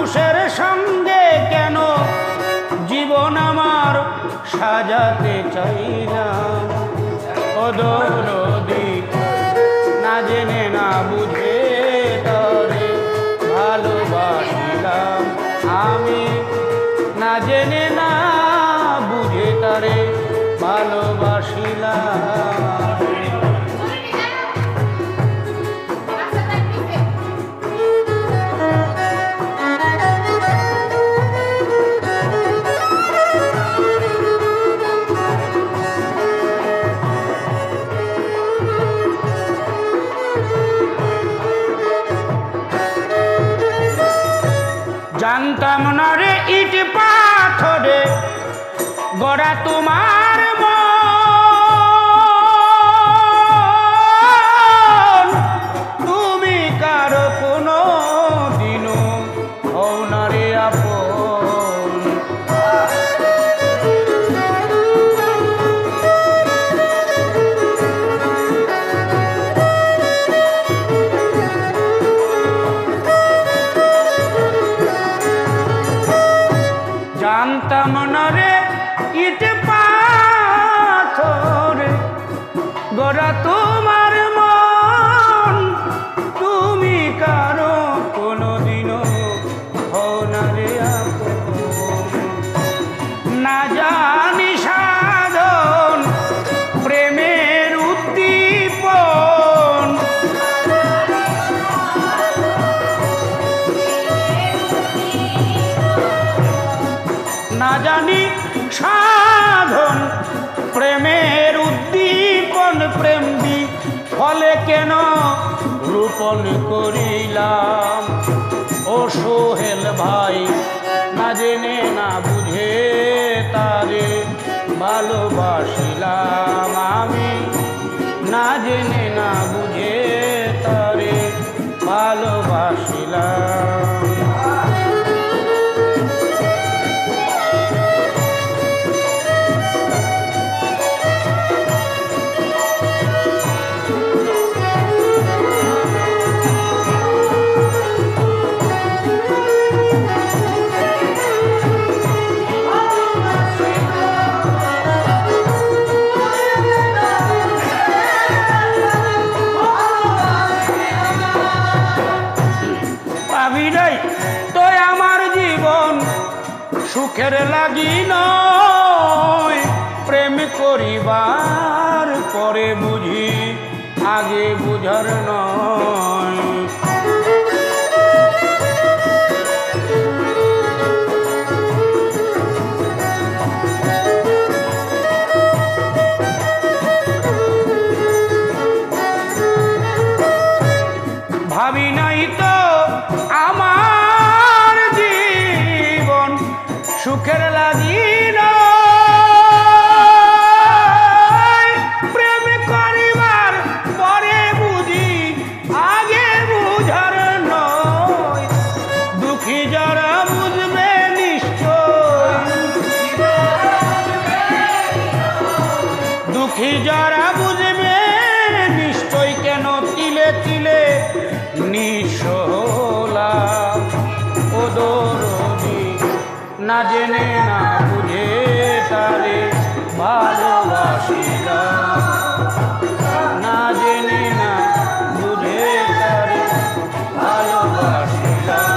মানুষের সঙ্গে কেন জীবন আমার সাজাতে চাইলাম। ও দরদি না জেনে না বুঝে তরে ভালোবাসিলাম আমি, না জেনে না বুঝে তারে ভালোবাসিলাম। জানতাম না রে ইট পাথরে গড়া তোমার মন, তুমি কারো কোনো দিনও হও না রে আপন। জানতাম না রে ইট পাথরে গড়া তোমার মন, তুমি কারো কোনোদিনও হও না রে আপন। না জানি সাধন প্রেমের উদ্দীপন, না জানি সাধন প্রেমের উদ্দীপন, প্রেম ফলে কেন রূপন করিলাম। ও সোহেল ভাই না জেনে না বুঝে তারে ভালোবাসিলাম আমি, না জেনে না বুঝে তারে ভালোবাসিলাম। তোই আমার জীবন সুখের লাগি নয়, প্রেম করিবার পরে বুঝি আগে বুঝার নয়। ভাবি নাই তো আমার জীবন সুখের লাগি নয়, প্রেম করিবার পরে বুঝি আগে বুঝার নয়। দুঃখী যারা বুঝবে নিশ্চয়, দুঃখী যারা বুঝবে নিশ্চয় কেন তিলে তিলে নিঃসলাম। ও দরদি না জেনে না বুঝে তারে ভালোবাসিলাম, না জেনে না বুঝে তারে ভালোবাসিলাম।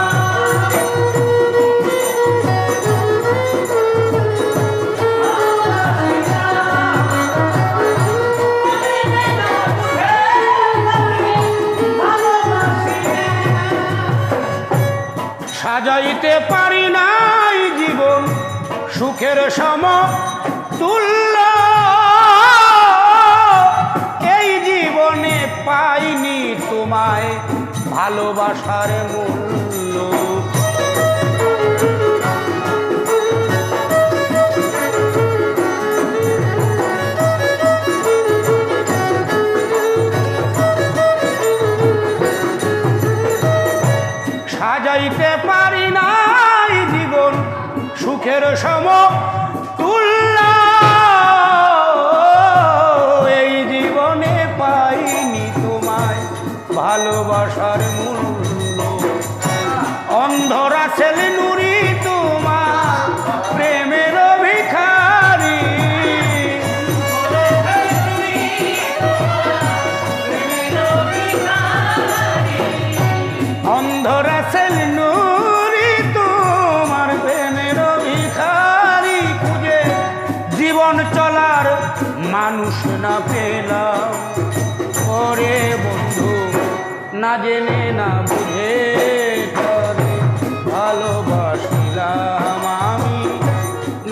সাজাইতে পারি নাই জীবন সুখের সমতুল্য, এই জীবনে পাইনি তোমায় ভালোবাসার মূল্য। সাজাইতে পারি নাই জীবন সুখের সমতুল্য, এই জীবনে পাইনি তোমায় ভালোবাসার মূল্য। অন্ধরা ছেলে না জেনে না বুঝে তরে ভালোবাসিলাম আমি,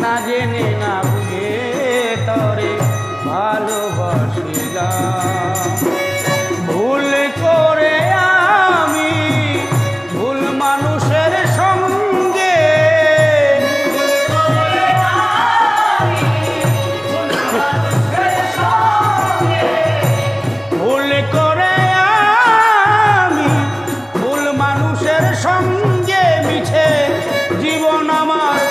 না জেনে না বুঝে তরে ভালোবাসিলাম। ভুল করে আমি ভুল মানুষের সঙ্গে, ভুল করে আমি ভুল মানুষের সঙ্গে মিছে জীবন আমার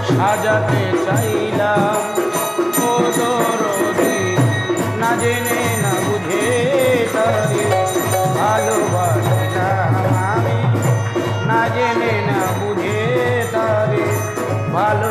সাজাতে চাইলাম। ও দরদি না জেনে না বুঝে তরে ভালোবাসিলাম আমি, না জেনে না বুঝে তরে ভালো